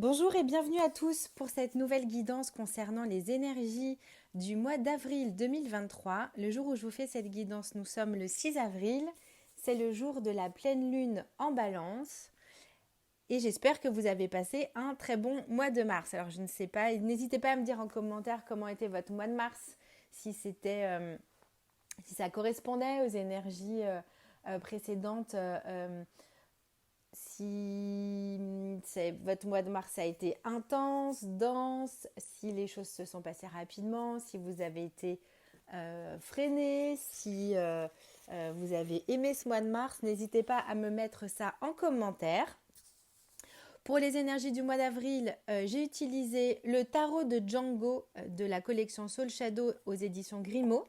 Bonjour et bienvenue à tous pour cette nouvelle guidance concernant les énergies du mois d'avril 2023. Le jour où je vous fais cette guidance, nous sommes le 6 avril. C'est le jour de la pleine lune en Balance. Et j'espère que vous avez passé un très bon mois de mars. Alors je ne sais pas, n'hésitez pas à me dire en commentaire comment était votre mois de mars, si ça correspondait aux énergies précédentes. Si votre mois de mars a été intense, dense, si les choses se sont passées rapidement, si vous avez été freiné, si vous avez aimé ce mois de mars, n'hésitez pas à me mettre ça en commentaire. Pour les énergies du mois d'avril, j'ai utilisé le tarot de Django de la collection Soul Shadow aux éditions Grimaud.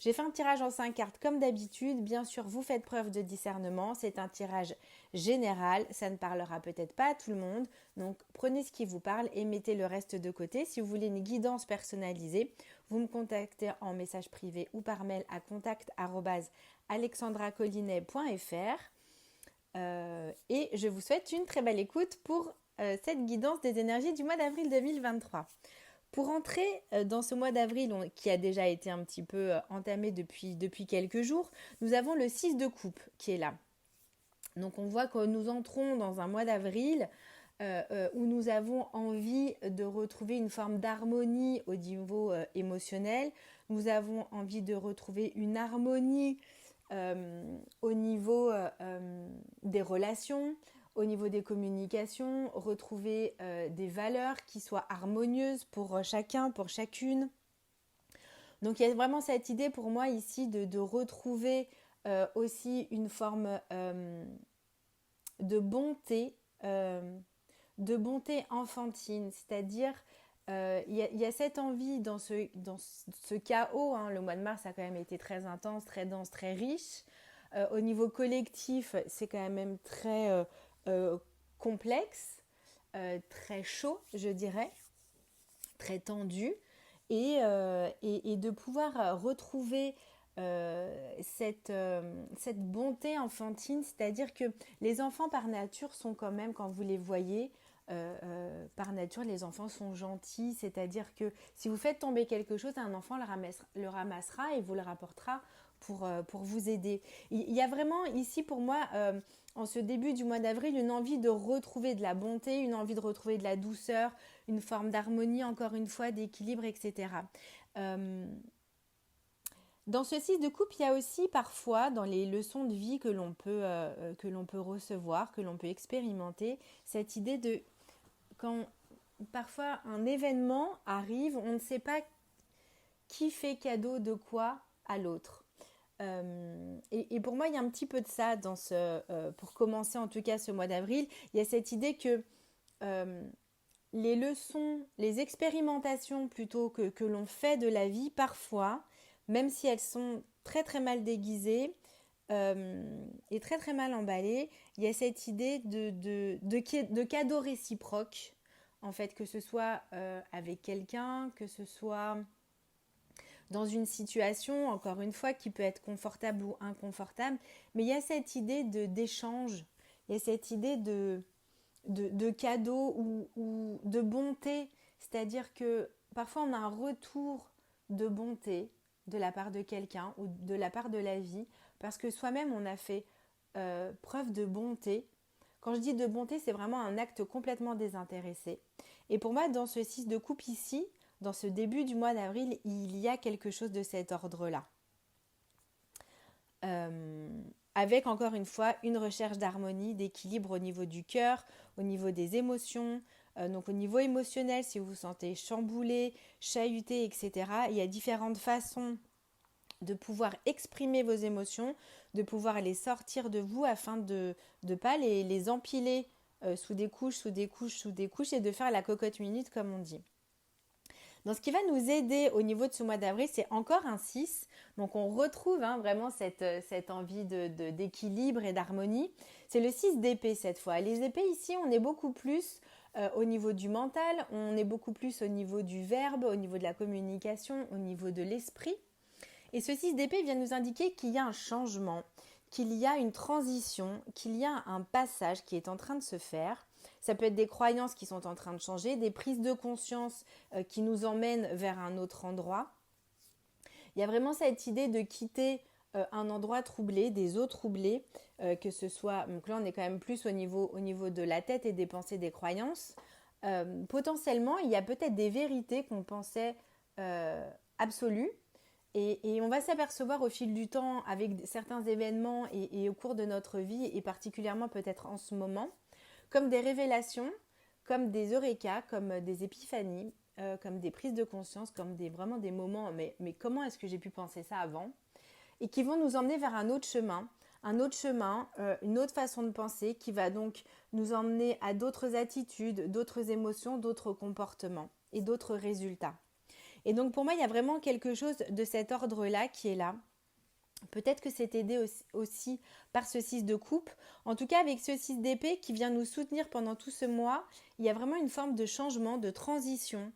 J'ai fait un tirage en 5 cartes comme d'habitude. Bien sûr, vous faites preuve de discernement. C'est un tirage général. Ça ne parlera peut-être pas à tout le monde. Donc, prenez ce qui vous parle et mettez le reste de côté. Si vous voulez une guidance personnalisée, vous me contactez en message privé ou par mail à contact@alexandracollinet.fr. Et je vous souhaite une très belle écoute pour cette guidance des énergies du mois d'avril 2023. Pour entrer dans ce mois d'avril qui a déjà été un petit peu entamé depuis quelques jours, nous avons le 6 de coupe qui est là. Donc on voit que nous entrons dans un mois d'avril où nous avons envie de retrouver une forme d'harmonie au niveau émotionnel. Nous avons envie de retrouver une harmonie au niveau des relations, au niveau des communications, retrouver des valeurs qui soient harmonieuses pour chacun, pour chacune. Donc il y a vraiment cette idée pour moi ici de retrouver aussi une forme de bonté, enfantine, c'est-à-dire y a cette envie dans ce chaos, hein, le mois de mars a quand même été très intense, très dense, très riche. Au niveau collectif, c'est quand même très euh, complexe, très chaud, je dirais, très tendu. Et de pouvoir retrouver cette bonté enfantine, c'est-à-dire que les enfants par nature sont quand même, quand vous les voyez, par nature, les enfants sont gentils, c'est-à-dire que si vous faites tomber quelque chose, un enfant le ramassera et vous le rapportera pour vous aider. Il y a vraiment ici pour moi, en ce début du mois d'avril, une envie de retrouver de la bonté, une envie de retrouver de la douceur, une forme d'harmonie, encore une fois, d'équilibre, etc. Dans ce 6 de coupe, il y a aussi parfois, dans les leçons de vie que l'on peut recevoir, que l'on peut expérimenter, cette idée de quand parfois un événement arrive, on ne sait pas qui fait cadeau de quoi à l'autre. Et pour moi, il y a un petit peu de ça pour commencer en tout cas ce mois d'avril. Il y a cette idée que les leçons, les expérimentations plutôt que l'on fait de la vie, parfois, même si elles sont très très mal déguisées et très très mal emballées, il y a cette idée de cadeau réciproque, en fait, que ce soit avec quelqu'un, que ce soit dans une situation, encore une fois, qui peut être confortable ou inconfortable, mais il y a cette idée d'échange, il y a cette idée de cadeau ou de bonté, c'est-à-dire que parfois on a un retour de bonté de la part de quelqu'un ou de la part de la vie, parce que soi-même on a fait preuve de bonté. Quand je dis de bonté, c'est vraiment un acte complètement désintéressé. Et pour moi, dans ce 6 de coupe ici, dans ce début du mois d'avril, il y a quelque chose de cet ordre-là. Euh, Avec encore une fois une recherche d'harmonie, d'équilibre au niveau du cœur, au niveau des émotions, donc au niveau émotionnel, si vous vous sentez chamboulé, chahuté, etc. Il y a différentes façons de pouvoir exprimer vos émotions, de pouvoir les sortir de vous afin de ne pas les empiler sous des couches, sous des couches, sous des couches et de faire la cocotte minute comme on dit. Donc, ce qui va nous aider au niveau de ce mois d'avril, c'est encore un 6. Donc, on retrouve vraiment cette envie d'équilibre et d'harmonie. C'est le 6 d'épée cette fois. Les épées ici, on est beaucoup plus au niveau du mental, on est beaucoup plus au niveau du verbe, au niveau de la communication, au niveau de l'esprit. Et ce 6 d'épée vient nous indiquer qu'il y a un changement, qu'il y a une transition, qu'il y a un passage qui est en train de se faire. Ça peut être des croyances qui sont en train de changer, des prises de conscience qui nous emmènent vers un autre endroit. Il y a vraiment cette idée de quitter un endroit troublé, des eaux troublées, que ce soit, donc là on est quand même plus au niveau de la tête et des pensées, des croyances. Potentiellement, il y a peut-être des vérités qu'on pensait absolues, et on va s'apercevoir au fil du temps avec certains événements et au cours de notre vie, et particulièrement peut-être en ce moment, comme des révélations, comme des eureka, comme des épiphanies, comme des prises de conscience, comme vraiment des moments, mais comment est-ce que j'ai pu penser ça avant? Et qui vont nous emmener vers un autre chemin, une autre façon de penser qui va donc nous emmener à d'autres attitudes, d'autres émotions, d'autres comportements et d'autres résultats. Et donc pour moi, il y a vraiment quelque chose de cet ordre-là qui est là. Peut-être que c'est aidé aussi par ce 6 de coupe. En tout cas, avec ce 6 d'épée qui vient nous soutenir pendant tout ce mois, il y a vraiment une forme de changement, de transition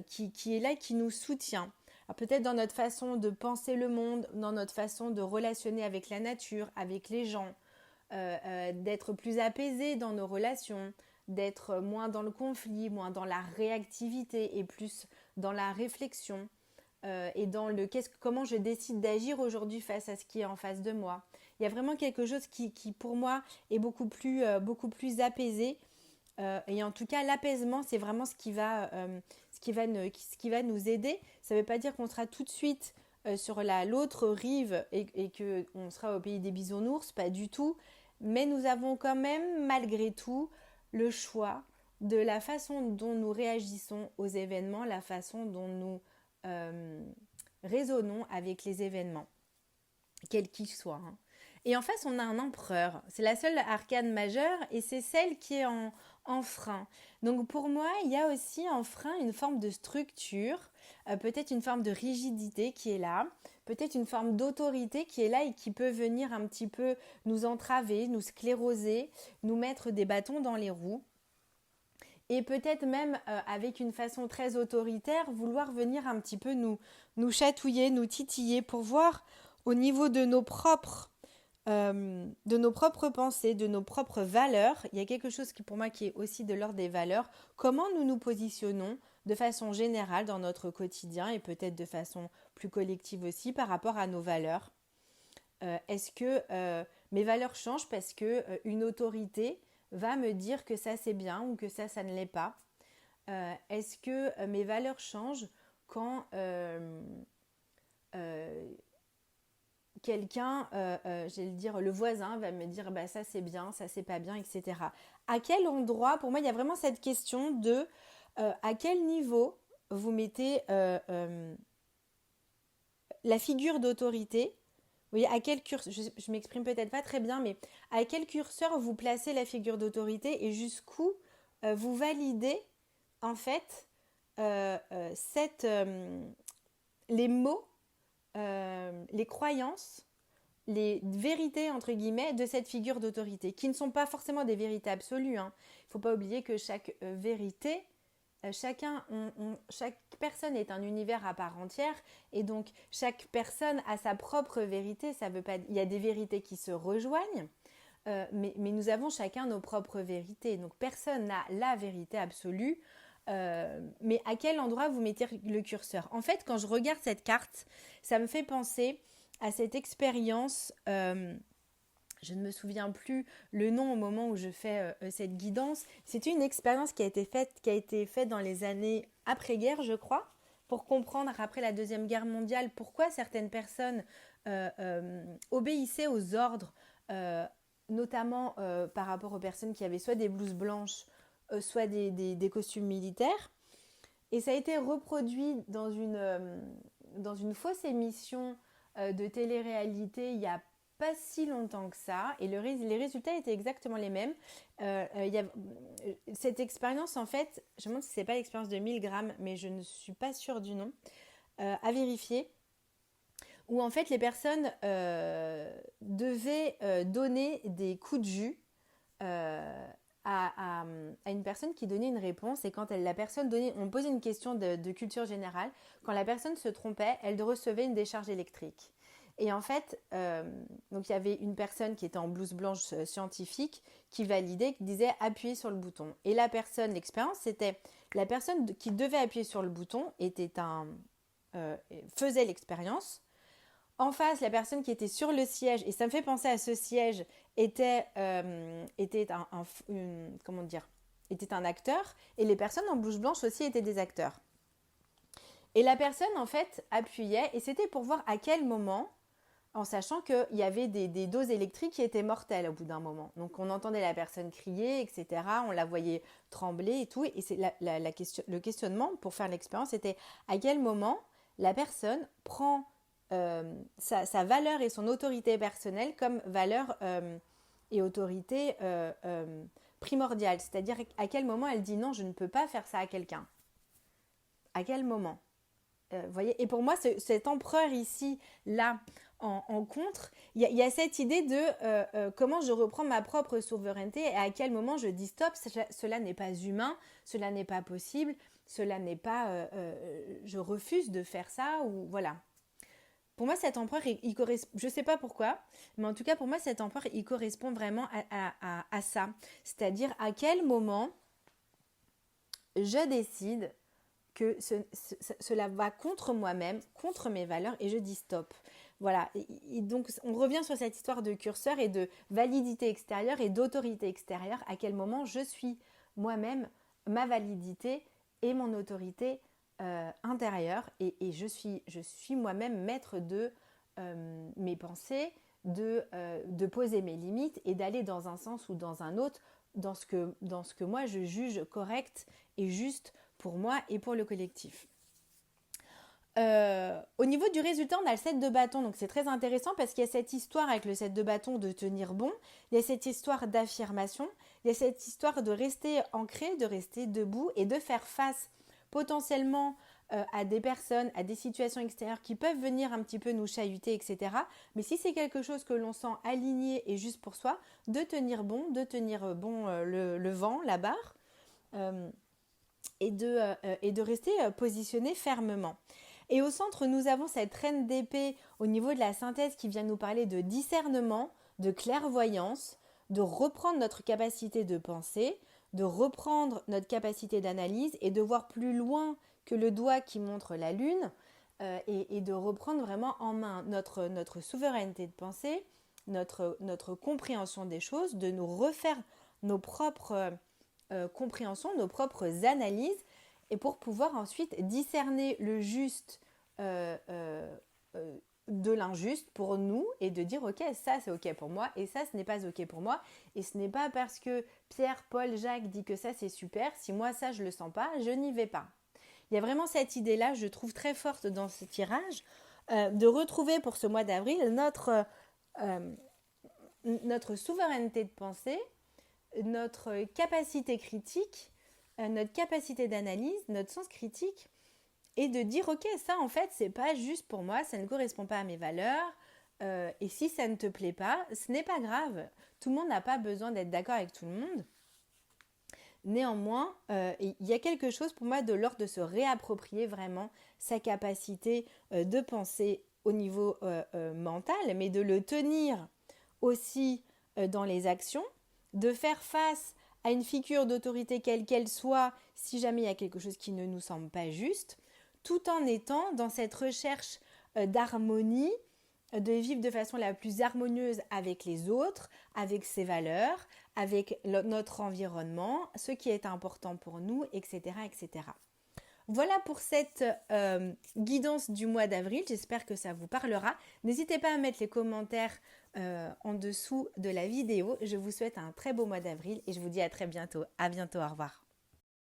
qui est là, qui nous soutient. Alors peut-être dans notre façon de penser le monde, dans notre façon de relationner avec la nature, avec les gens, d'être plus apaisé dans nos relations, d'être moins dans le conflit, moins dans la réactivité et plus dans la réflexion. Et dans comment je décide d'agir aujourd'hui face à ce qui est en face de moi. Il y a vraiment quelque chose qui pour moi, est beaucoup plus apaisé. Et en tout cas, l'apaisement, c'est vraiment ce qui va nous aider. Ça ne veut pas dire qu'on sera tout de suite sur l'autre rive et qu'on sera au pays des bisounours, pas du tout. Mais nous avons quand même, malgré tout, le choix de la façon dont nous réagissons aux événements, la façon dont nous raisonnons avec les événements, quels qu'ils soient. Et en face, on a un empereur. C'est la seule arcane majeure et c'est celle qui est en frein. Donc pour moi, il y a aussi en frein une forme de structure, peut-être une forme de rigidité qui est là, peut-être une forme d'autorité qui est là et qui peut venir un petit peu nous entraver, nous scléroser, nous mettre des bâtons dans les roues. Et peut-être même avec une façon très autoritaire, vouloir venir un petit peu nous chatouiller, nous titiller pour voir au niveau de nos propres pensées, de nos propres valeurs. Il y a quelque chose qui pour moi qui est aussi de l'ordre des valeurs. Comment nous nous positionnons de façon générale dans notre quotidien et peut-être de façon plus collective aussi par rapport à nos valeurs. Est-ce que mes valeurs changent parce que une autorité va me dire que ça c'est bien ou que ça ne l'est pas. Est-ce que mes valeurs changent quand quelqu'un, le voisin va me dire bah, ça c'est bien, ça c'est pas bien, etc. À quel endroit, pour moi il y a vraiment cette question de à quel niveau vous mettez la figure d'autorité. Oui, à quel curseur, je m'exprime peut-être pas très bien, mais à quel curseur vous placez la figure d'autorité et jusqu'où vous validez en fait les mots, les croyances, les vérités entre guillemets de cette figure d'autorité, qui ne sont pas forcément des vérités absolues. Il ne faut pas oublier que chaque vérité, chaque personne est un univers à part entière et donc chaque personne a sa propre vérité. Ça veut pas, il y a des vérités qui se rejoignent, mais nous avons chacun nos propres vérités. Donc personne n'a la vérité absolue. Mais à quel endroit vous mettez le curseur? En fait, quand je regarde cette carte, ça me fait penser à cette expérience. Je ne me souviens plus le nom au moment où je fais cette guidance. C'était une expérience qui a été faite dans les années après-guerre, je crois, pour comprendre après la Deuxième Guerre mondiale pourquoi certaines personnes obéissaient aux ordres, notamment par rapport aux personnes qui avaient soit des blouses blanches, soit des costumes militaires. Et ça a été reproduit dans une fausse émission de télé-réalité il y a pas si longtemps que ça, et les résultats étaient exactement les mêmes. Cette expérience, en fait, je me demande si c'est pas l'expérience de Milgram, mais je ne suis pas sûre du nom, à vérifier, où en fait les personnes devaient donner des coups de jus à une personne qui donnait une réponse, et quand la personne donnait, on posait une question de culture générale, quand la personne se trompait, elle recevait une décharge électrique. Et en fait, donc il y avait une personne qui était en blouse blanche scientifique qui validait, qui disait appuyer sur le bouton. Et la personne, l'expérience, c'était la personne qui devait appuyer sur le bouton faisait l'expérience. En face, la personne qui était sur le siège, et ça me fait penser à ce siège, était un acteur, et les personnes en blouse blanche aussi étaient des acteurs. Et la personne, en fait, appuyait, et c'était pour voir à quel moment, en sachant qu'il y avait des doses électriques qui étaient mortelles au bout d'un moment. Donc, on entendait la personne crier, etc. On la voyait trembler et tout. Et c'est le questionnement pour faire l'expérience, c'était à quel moment la personne prend sa valeur et son autorité personnelle comme valeur et autorité primordiale. C'est-à-dire à quel moment elle dit non, je ne peux pas faire ça à quelqu'un. À quel moment voyez. Et pour moi, cet empereur ici, là, en contre, il y a cette idée de comment je reprends ma propre souveraineté et à quel moment je dis stop, cela n'est pas humain, cela n'est pas possible, cela n'est pas... je refuse de faire ça, ou voilà. Pour moi, cet empereur, il correspond, je ne sais pas pourquoi, mais en tout cas, pour moi, cet empereur, il correspond vraiment à ça. C'est-à-dire à quel moment je décide que cela va contre moi-même, contre mes valeurs, et je dis stop. Voilà, et donc on revient sur cette histoire de curseur et de validité extérieure et d'autorité extérieure, à quel moment je suis moi-même, ma validité et mon autorité intérieure, et je suis moi-même maître de mes pensées, de poser mes limites et d'aller dans un sens ou dans un autre, dans ce que moi je juge correct et juste pour moi et pour le collectif. Au niveau du résultat, on a le 7 de bâton, donc c'est très intéressant parce qu'il y a cette histoire avec le 7 de bâton de tenir bon, il y a cette histoire d'affirmation, il y a cette histoire de rester ancré, de rester debout et de faire face potentiellement à des personnes, à des situations extérieures qui peuvent venir un petit peu nous chahuter, etc. Mais si c'est quelque chose que l'on sent aligné et juste pour soi, de tenir bon le vent, la barre, et de rester positionné fermement. Et au centre, nous avons cette reine d'épée au niveau de la synthèse qui vient nous parler de discernement, de clairvoyance, de reprendre notre capacité de penser, de reprendre notre capacité d'analyse et de voir plus loin que le doigt qui montre la lune et de reprendre vraiment en main notre souveraineté de pensée, notre compréhension des choses, de nous refaire nos propres compréhensions, nos propres analyses et pour pouvoir ensuite discerner le juste de l'injuste pour nous et de dire ok, ça c'est ok pour moi et ça ce n'est pas ok pour moi, et ce n'est pas parce que Pierre, Paul, Jacques dit que ça c'est super, si moi ça je le sens pas, je n'y vais pas. Il y a vraiment cette idée là, je trouve très forte dans ce tirage, de retrouver pour ce mois d'avril notre souveraineté de pensée, notre capacité critique, notre capacité d'analyse, notre sens critique, et de dire ok, ça en fait c'est pas juste pour moi, ça ne correspond pas à mes valeurs, et si ça ne te plaît pas, ce n'est pas grave, tout le monde n'a pas besoin d'être d'accord avec tout le monde. Néanmoins, il y a quelque chose pour moi de l'ordre de se réapproprier vraiment sa capacité de penser au niveau mental, mais de le tenir aussi dans les actions, de faire face à une figure d'autorité quelle qu'elle soit si jamais il y a quelque chose qui ne nous semble pas juste, tout en étant dans cette recherche d'harmonie, de vivre de façon la plus harmonieuse avec les autres, avec ses valeurs, avec notre environnement, ce qui est important pour nous, etc. etc. Voilà pour cette guidance du mois d'avril, j'espère que ça vous parlera. N'hésitez pas à mettre les commentaires en dessous de la vidéo. Je vous souhaite un très beau mois d'avril et je vous dis à très bientôt. À bientôt, au revoir.